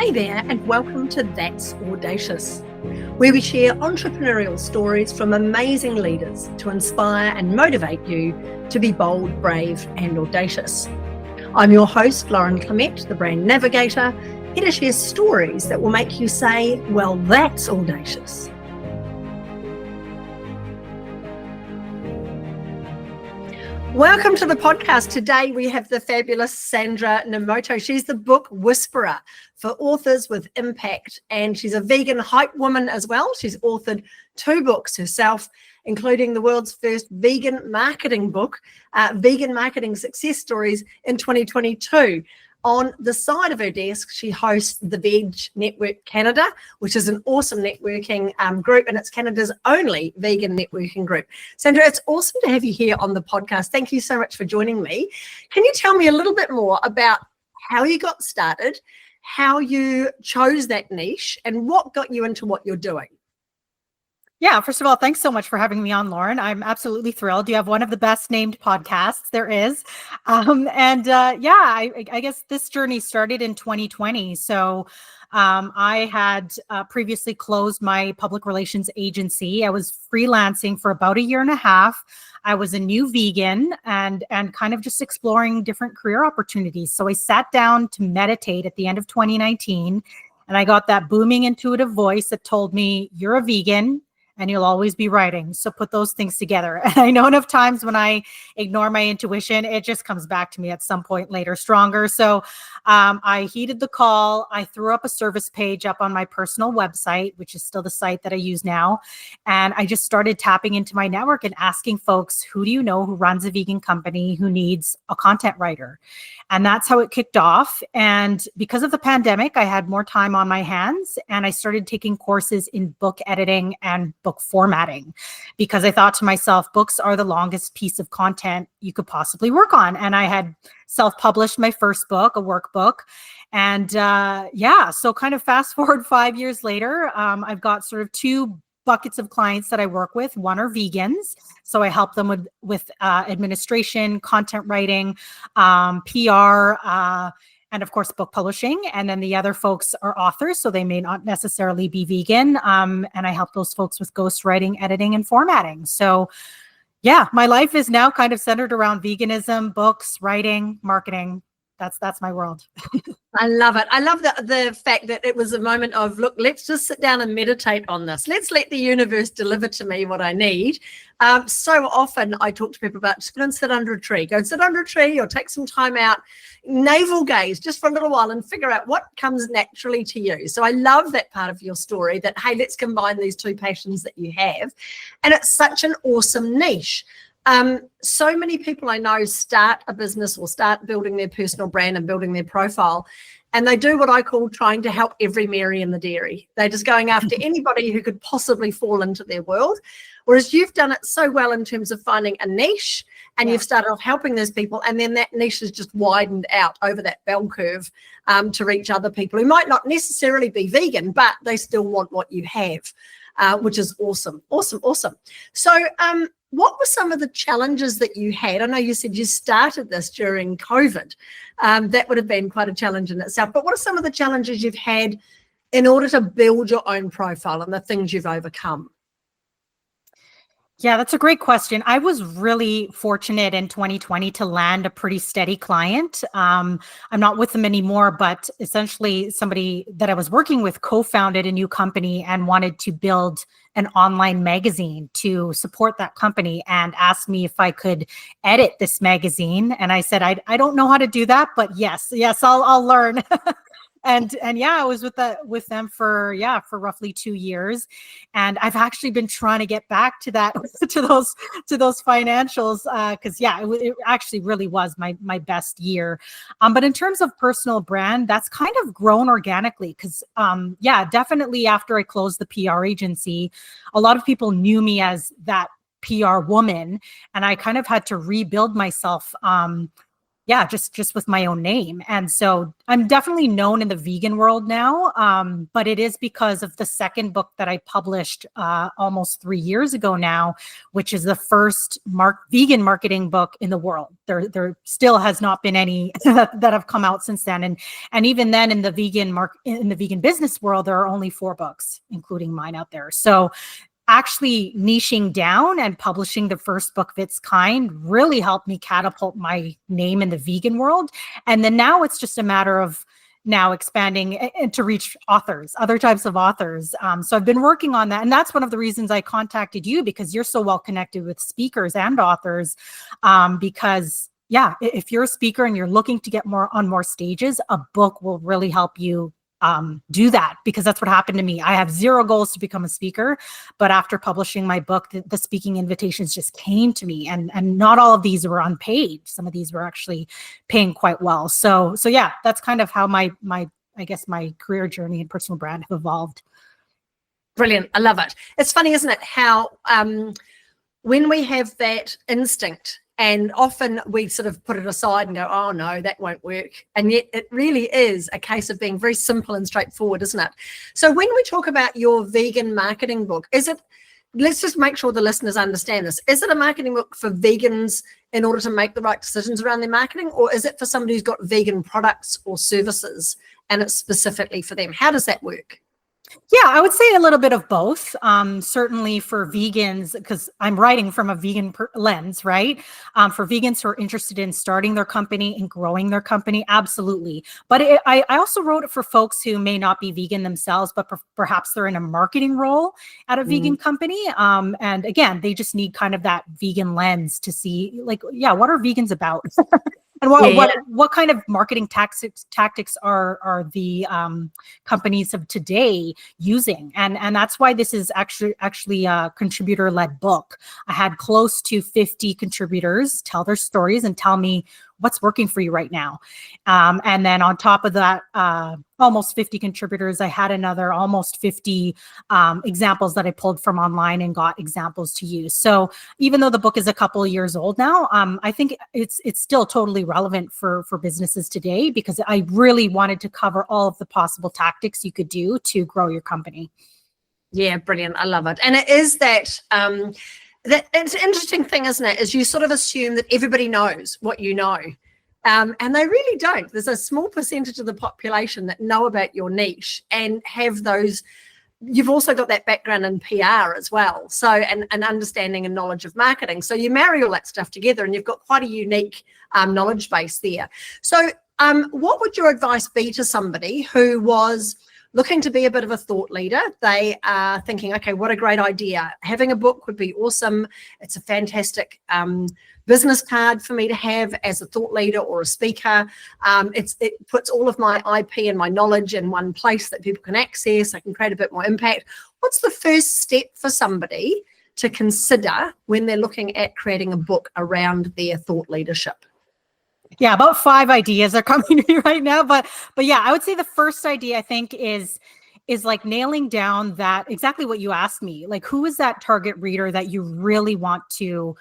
Hey there, and welcome to That's Audacious, where we share entrepreneurial stories from amazing leaders to inspire and motivate you to be bold, brave, and audacious. I'm your host, Lauren Clemett, the brand navigator, here to share stories that will make you say, well, that's audacious. Welcome to the podcast. Today we have the fabulous Sandra Nomoto. She's the book whisperer for authors with impact, and she's a vegan hype woman as well. She's authored 2 books herself, including the world's first vegan marketing book, Vegan Marketing Success Stories in 2022. On the side of her desk, she hosts the Veg Network Canada, which is an awesome networking group, and it's Canada's only vegan networking group. Sandra, it's awesome to have you here on the podcast. Thank you so much for joining me. Can you tell me a little bit more about how you got started, how you chose that niche, and what got you into what you're doing? Yeah, first of all, thanks so much for having me on, Lauren. I'm absolutely thrilled. You have one of the best named podcasts there is. I guess this journey started in 2020. So I had previously closed my public relations agency. I was freelancing for about 1.5 years. I was a new vegan and kind of just exploring different career opportunities. So I sat down to meditate at the end of 2019, and I got that booming intuitive voice that told me, you're a vegan and you'll always be writing. So put those things together. And I know enough times when I ignore my intuition, it just comes back to me at some point later stronger. So I heeded the call. I threw up a service page up on my personal website, which is still the site that I use now. And I just started tapping into my network and asking folks, who do you know who runs a vegan company who needs a content writer? And that's how it kicked off. And because of the pandemic, I had more time on my hands, and I started taking courses in book editing and book formatting, because I thought to myself, books are the longest piece of content you could possibly work on. And I had self-published my first book, a workbook. And so kind of fast forward 5 years later, I've got sort of 2 buckets of clients that I work with. One are vegans. So I help them with administration, content writing, PR, and of course, book publishing. And then the other folks are authors, so they may not necessarily be vegan. And I help those folks with ghostwriting, editing, and formatting. So yeah, my life is now kind of centered around veganism, books, writing, marketing. That's my world. I love it. I love the fact that it was a moment of, look, let's just sit down and meditate on this. Let's let the universe deliver to me what I need. So often I talk to people about just go and sit under a tree. Go and sit under a tree or take some time out, navel gaze just for a little while and figure out what comes naturally to you. So I love that part of your story that, hey, let's combine these 2 passions that you have. And it's such an awesome niche. So many people I know start a business or start building their personal brand and building their profile, and they do what I call trying to help every Mary in the dairy. They're just going after anybody who could possibly fall into their world. Whereas you've done it so well in terms of finding a niche, and you've started off helping those people, and then that niche has just widened out over that bell curve to reach other people who might not necessarily be vegan, but they still want what you have, which is awesome, awesome, awesome. So what were some of the challenges that you had? I know you said you started this during COVID. That would have been quite a challenge in itself. But what are some of the challenges you've had in order to build your own profile and the things you've overcome? Yeah, that's a great question. I was really fortunate in 2020 to land a pretty steady client. I'm not with them anymore, but essentially somebody that I was working with co-founded a new company and wanted to build an online magazine to support that company and asked me if I could edit this magazine. And I said, I don't know how to do that, but yes, I'll learn. And I was with them for roughly 2 years, and I've actually been trying to get back to that to those financials because it actually really was my best year. But in terms of personal brand, that's kind of grown organically because definitely after I closed the PR agency, a lot of people knew me as that PR woman, and I kind of had to rebuild myself. yeah, just with my own name. And so I'm definitely known in the vegan world now. But it is because of the second book that I published almost 3 years ago now, which is the first vegan marketing book in the world. There still has not been any that have come out since then. And even then in the vegan business world, there are only 4 books, including mine out there. So actually niching down and publishing the first book of its kind really helped me catapult my name in the vegan world. And then now it's just a matter of now expanding and to reach authors, other types of authors. So I've been working on that. And that's one of the reasons I contacted you, because you're so well connected with speakers and authors. Because yeah, if you're a speaker and you're looking to get on more stages, a book will really help you do that, because that's what happened to me. I have 0 goals to become a speaker, but after publishing my book, the speaking invitations just came to me, and not all of these were unpaid. Some of these were actually paying quite well. So yeah, that's kind of how my I guess my career journey and personal brand have evolved. Brilliant. I love it. It's funny, isn't it, how when we have that instinct, and often we sort of put it aside and go, oh no, that won't work. And yet it really is a case of being very simple and straightforward, isn't it? So when we talk about your vegan marketing book, let's just make sure the listeners understand this. Is it a marketing book for vegans in order to make the right decisions around their marketing? Or is it for somebody who's got vegan products or services and it's specifically for them? How does that work? Yeah, I would say a little bit of both. Certainly for vegans, because I'm writing from a vegan lens, right? For vegans who are interested in starting their company and growing their company, absolutely. But I also wrote it for folks who may not be vegan themselves, but perhaps they're in a marketing role at a vegan company. And again, they just need kind of that vegan lens to see, like, yeah, what are vegans about? And what kind of marketing tactics are the companies of today using? And that's why this is actually a contributor-led book. I had close to 50 contributors tell their stories and tell me what's working for you right now. And then on top of that, almost 50 contributors, I had another almost 50 examples that I pulled from online and got examples to use. So even though the book is a couple of years old now, I think it's still totally relevant for businesses today, because I really wanted to cover all of the possible tactics you could do to grow your company. Yeah, brilliant. I love it. And it is that it's an interesting thing, isn't it? Is you sort of assume that everybody knows what you know. And they really don't. There's a small percentage of the population that know about your niche and have those. You've also got that background in PR as well. So, and understanding and knowledge of marketing. So you marry all that stuff together and you've got quite a unique knowledge base there. So what would your advice be to somebody who was looking to be a bit of a thought leader? They are thinking, okay, what a great idea. Having a book would be awesome. It's a fantastic business card for me to have as a thought leader or a speaker. It puts all of my IP and my knowledge in one place that people can access. I can create a bit more impact. What's the first step for somebody to consider when they're looking at creating a book around their thought leadership? Yeah, about 5 ideas are coming to me right now, but yeah, I would say the first idea I think is like nailing down that exactly what you asked me, like who is that target reader that you really want to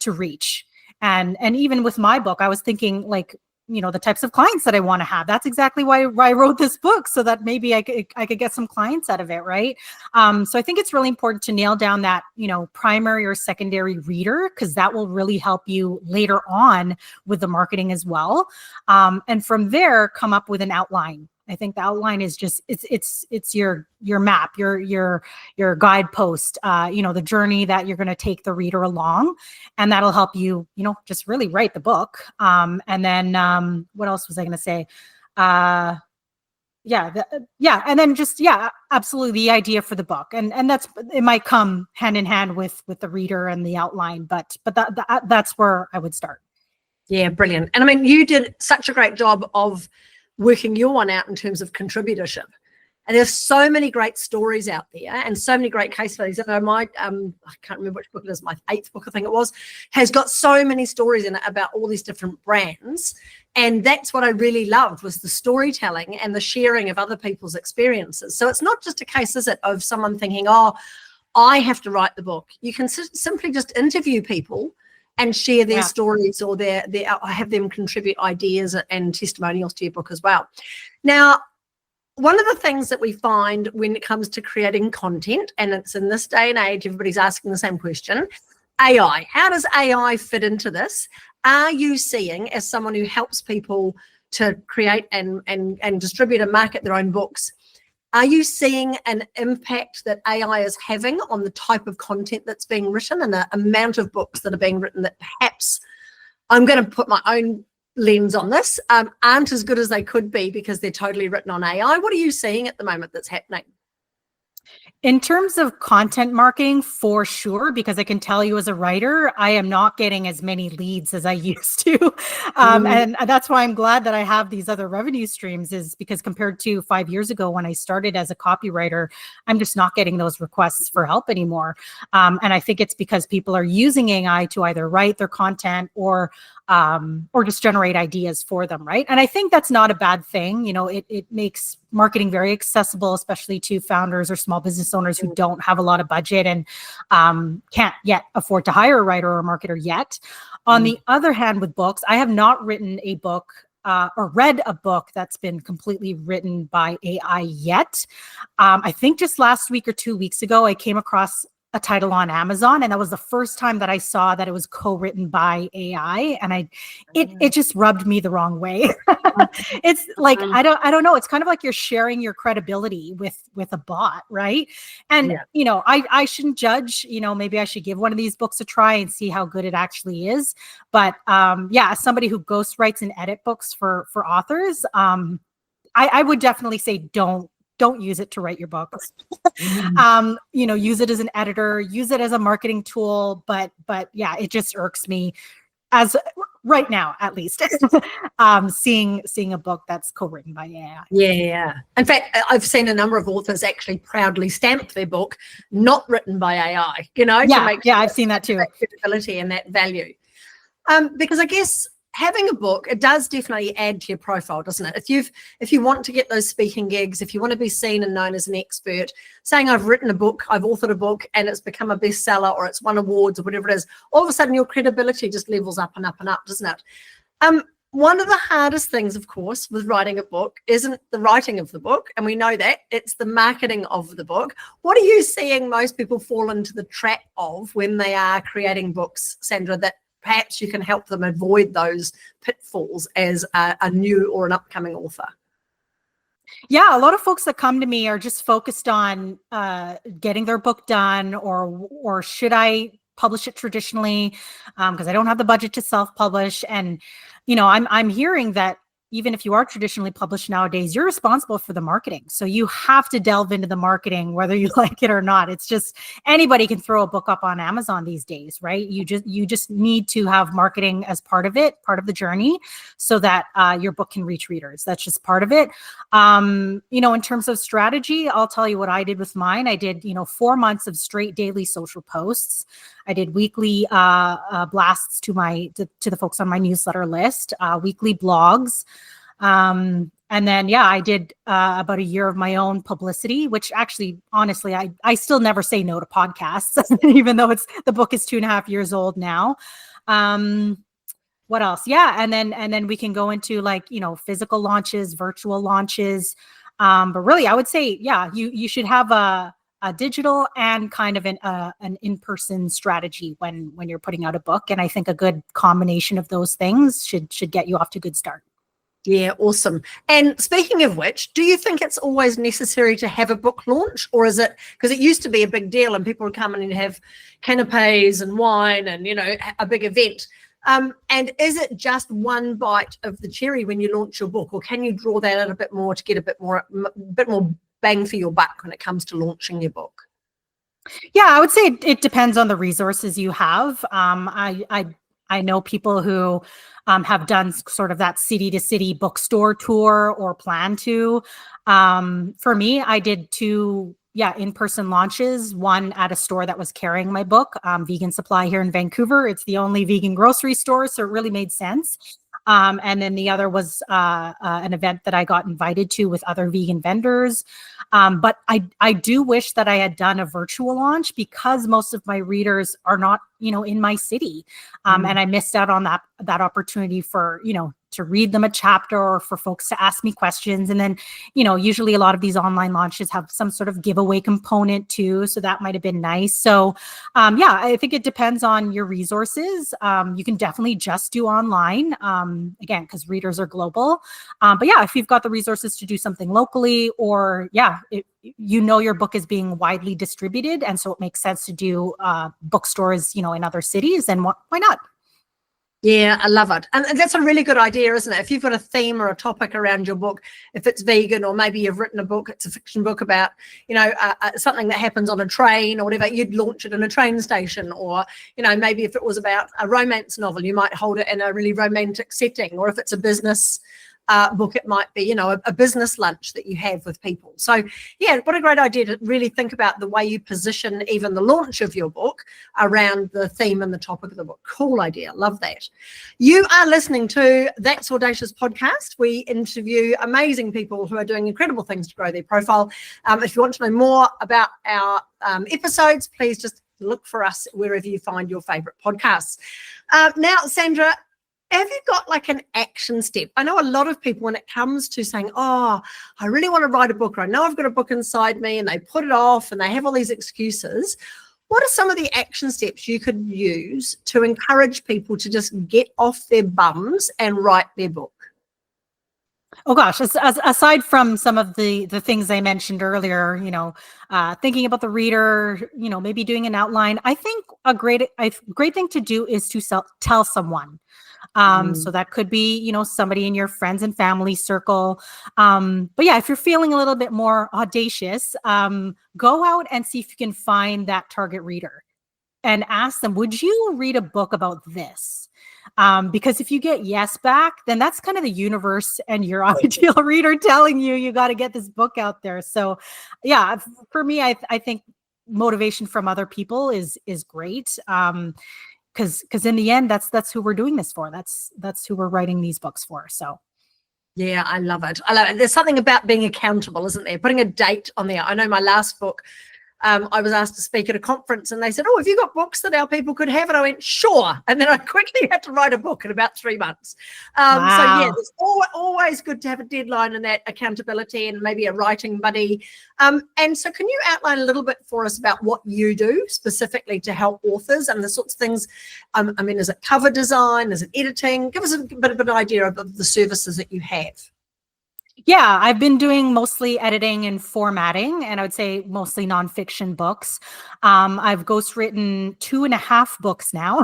reach. And even with my book, I was thinking, like, you know, the types of clients that I want to have. That's exactly why I wrote this book, so that maybe I could get some clients out of it, right? So I think it's really important to nail down that, you know, primary or secondary reader, because that will really help you later on with the marketing as well. And from there, come up with an outline. I think the outline is just it's your map, your guidepost, you know, the journey that you're going to take the reader along, and that'll help you, you know, just really write the book. And then what else was I going to say? And then just absolutely the idea for the book, and that's, it might come hand in hand with the reader and the outline, but that's where I would start. Yeah, brilliant. And I mean, you did such a great job of working your one out in terms of contributorship. And there's so many great stories out there and so many great case studies. I know my, I can't remember which book it is, my 8th book, I think it was, has got so many stories in it about all these different brands. And that's what I really loved, was the storytelling and the sharing of other people's experiences. So it's not just a case, is it, of someone thinking, oh, I have to write the book. You can simply just interview people and share their Yeah. stories or have them contribute ideas and testimonials to your book as well. Now, one of the things that we find when it comes to creating content, and it's in this day and age, everybody's asking the same question, AI. How does AI fit into this? Are you seeing, as someone who helps people to create and distribute and market their own books, are you seeing an impact that AI is having on the type of content that's being written and the amount of books that are being written that perhaps, I'm going to put my own lens on this, aren't as good as they could be because they're totally written on AI? What are you seeing at the moment that's happening? In terms of content marketing, for sure, because I can tell you as a writer, I am not getting as many leads as I used to. And that's why I'm glad that I have these other revenue streams, is because compared to 5 years ago when I started as a copywriter, I'm just not getting those requests for help anymore. And I think it's because people are using AI to either write their content or just generate ideas for them, right? And I think that's not a bad thing. You know, it makes marketing very accessible, especially to founders or small business owners who don't have a lot of budget and can't yet afford to hire a writer or a marketer yet. On the other hand, with books, I have not written a book or read a book that's been completely written by AI yet. I think just last week or 2 weeks ago, I came across a title on Amazon, and that was the first time that I saw that it was co-written by AI, and it just rubbed me the wrong way. It's like I don't know. It's kind of like you're sharing your credibility with a bot, right? And you know, I shouldn't judge. You know, maybe I should give one of these books a try and see how good it actually is. But yeah, as somebody who ghostwrites and edit books for authors, I would definitely say don't use it to write your books. You know, use it as an editor, use it as a marketing tool. But yeah, it just irks me as right now, at least, seeing a book that's co-written by AI. Yeah. In fact, I've seen a number of authors actually proudly stamp their book not written by AI, you know, to make sure I've seen that too. That credibility and that value. Because I guess having a book, it does definitely add to your profile, doesn't it? If you want to get those speaking gigs, if you want to be seen and known as an expert, saying I've written a book, I've authored a book and it's become a bestseller or it's won awards or whatever it is, all of a sudden your credibility just levels up and up and up, doesn't it? One of the hardest things, of course, with writing a book isn't the writing of the book, and we know that, it's the marketing of the book. What are you seeing most people fall into the trap of when they are creating books, Sandra, that perhaps you can help them avoid those pitfalls as a new or an upcoming author? Yeah, a lot of folks that come to me are just focused on getting their book done, or should I publish it traditionally, because I don't have the budget to self-publish. And you know, I'm hearing that even if you are traditionally published nowadays, you're responsible for the marketing. So you have to delve into the marketing, whether you like it or not. It's just, anybody can throw a book up on Amazon these days, right? You just need to have marketing as part of it, part of the journey, so that your book can reach readers. That's just part of it. You know, in terms of strategy, I'll tell you what I did with mine. I did, 4 months of straight daily social posts. I did weekly blasts to the folks on my newsletter list, weekly blogs. And then, yeah, I did about a year of my own publicity, which actually, honestly, I still never say no to podcasts, even though the book is 2.5 years old now. What else? Yeah. And then we can go into physical launches, virtual launches. But really, I would say, yeah, you should have a digital and kind of an in-person strategy when you're putting out a book. And I think a good combination of those things should get you off to a good start. Yeah, awesome. And speaking of which, do you think it's always necessary to have a book launch, or is it, because it used to be a big deal and people would come in and have canapes and wine and, a big event. And is it just one bite of the cherry when you launch your book, or can you draw that out a bit more to get a bit more bang for your buck when it comes to launching your book? Yeah, I would say it depends on the resources you have. I know people who have done sort of that city to city bookstore tour or plan to. For me, I did 2 in-person launches, one at a store that was carrying my book, Vegan Supply here in Vancouver. It's the only vegan grocery store, so it really made sense. And then the other was an event that I got invited to with other vegan vendors. But I do wish that I had done a virtual launch because most of my readers are not, in my city. And I missed out on that opportunity for, to read them a chapter or for folks to ask me questions. And then, usually a lot of these online launches have some sort of giveaway component too. So that might have been nice. So yeah, I think it depends on your resources. You can definitely just do online, again, because readers are global. But yeah, if you've got the resources to do something locally, or yeah, your book is being widely distributed, and so it makes sense to do bookstores, in other cities, then why not? Yeah, I love it. And that's a really good idea, isn't it? If you've got a theme or a topic around your book, if it's vegan, or maybe you've written a book, it's a fiction book about, something that happens on a train or whatever, you'd launch it in a train station. Or, maybe if it was about a romance novel, you might hold it in a really romantic setting. Or if it's a business book, it might be, a business lunch that you have with people. So yeah, what a great idea to really think about the way you position even the launch of your book around the theme and the topic of the book. Cool idea. Love that. You are listening to That's Audacious podcast. We interview amazing people who are doing incredible things to grow their profile. If you want to know more about our episodes, please just look for us wherever you find your favorite podcasts. Now, Sandra, have you got like an action step? I know a lot of people, when it comes to saying, I really want to write a book, or I know I've got a book inside me, and they put it off and they have all these excuses. What are some of the action steps you could use to encourage people to just get off their bums and write their book? Oh gosh, aside from some of the things I mentioned earlier, thinking about the reader, maybe doing an outline, I think a great thing to do is to tell someone. So that could be, somebody in your friends and family circle. But yeah, if you're feeling a little bit more audacious, go out and see if you can find that target reader and ask them, would you read a book about this? Because if you get yes back, then that's kind of the universe and your ideal reader telling you got to get this book out there. So yeah, for me, I think motivation from other people is great. Because in the end, that's who we're doing this for. That's who we're writing these books for. So yeah, I love it. There's something about being accountable, isn't there? Putting a date on there. I know my last book, I was asked to speak at a conference, and they said, have you got books that our people could have? And I went, sure. And then I quickly had to write a book in about 3 months. Wow. So yeah, it's always good to have a deadline and that accountability, and maybe a writing buddy. And so can you outline a little bit for us about what you do specifically to help authors and the sorts of things? Is it cover design? Is it editing? Give us a bit of an idea of the services that you have. Yeah, I've been doing mostly editing and formatting, and I would say mostly nonfiction books. I've ghostwritten 2.5 books now.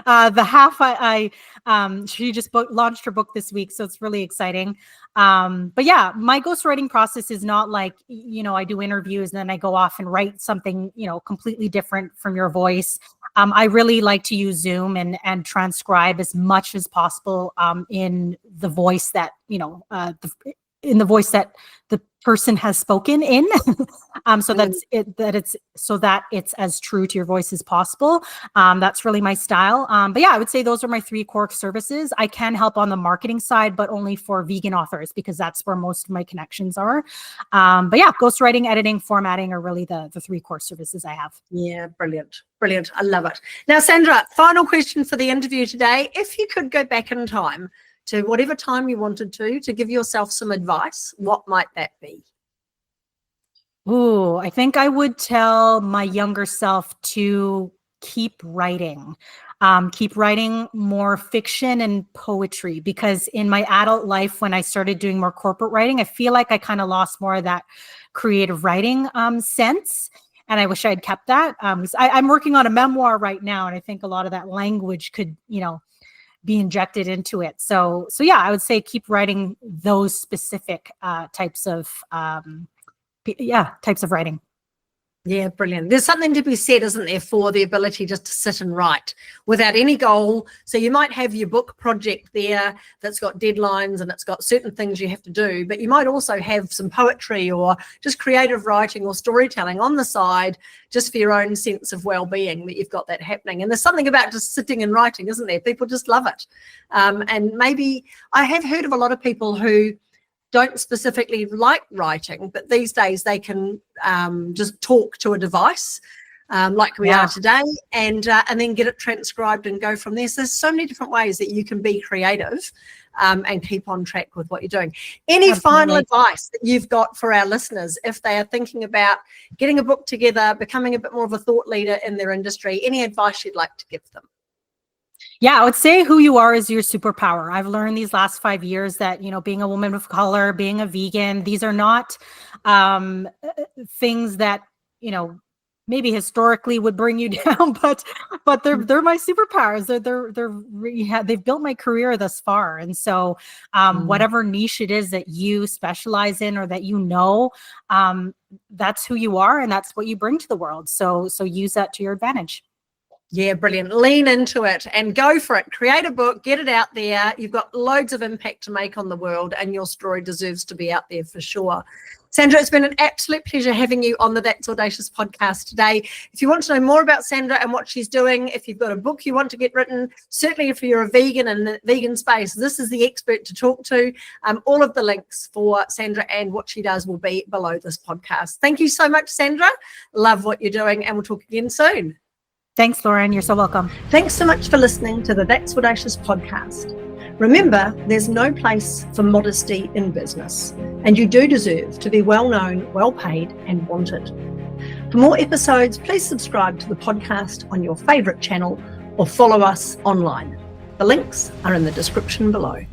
The half she just launched her book this week, so it's really exciting. But yeah, my ghostwriting process is not like, I do interviews and then I go off and write something, completely different from your voice. I really like to use Zoom and transcribe as much as possible in the voice that, in the voice that the person has spoken in, so that it's as true to your voice as possible. That's really my style. But yeah, I would say those are my 3 core services. I can help on the marketing side, but only for vegan authors, because that's where most of my connections are. But yeah, ghostwriting, editing, formatting are really the 3 core services I have. Yeah, brilliant. Brilliant. I love it. Now, Sandra, final question for the interview today. If you could go back in time to whatever time you wanted to give yourself some advice, what might that be? Ooh, I think I would tell my younger self to keep writing more fiction and poetry, because in my adult life, when I started doing more corporate writing, I feel like I kind of lost more of that creative writing sense. And I wish I had kept that. I'm working on a memoir right now, and I think a lot of that language could, be injected into it. So yeah, I would say keep writing those specific types of writing. Yeah, brilliant. There's something to be said, isn't there, for the ability just to sit and write without any goal. So you might have your book project there that's got deadlines and it's got certain things you have to do, but you might also have some poetry or just creative writing or storytelling on the side, just for your own sense of well-being, that you've got that happening. And there's something about just sitting and writing, isn't there? People just love it. And maybe I have heard of a lot of people who don't specifically like writing, but these days they can just talk to a device like we are today, and then get it transcribed and go from there. So there's so many different ways that you can be creative and keep on track with what you're doing. Any final advice that you've got for our listeners if they are thinking about getting a book together, becoming a bit more of a thought leader in their industry? Any advice you'd like to give them? Yeah, I would say who you are is your superpower. I've learned these last 5 years that, being a woman of color, being a vegan, these are not things that, maybe historically would bring you down, but they're my superpowers. They've built my career thus far. And so whatever niche it is that you specialize in or that that's who you are and that's what you bring to the world. So use that to your advantage. Yeah, brilliant. Lean into it and go for it. Create a book, get it out there. You've got loads of impact to make on the world and your story deserves to be out there for sure. Sandra, it's been an absolute pleasure having you on the That's Audacious podcast today. If you want to know more about Sandra and what she's doing, if you've got a book you want to get written, certainly if you're a vegan in the vegan space, this is the expert to talk to. All of the links for Sandra and what she does will be below this podcast. Thank you so much, Sandra. Love what you're doing and we'll talk again soon. Thanks, Lauren. You're so welcome. Thanks so much for listening to the That's Audacious podcast. Remember, there's no place for modesty in business, and you do deserve to be well-known, well-paid, and wanted. For more episodes, please subscribe to the podcast on your favourite channel or follow us online. The links are in the description below.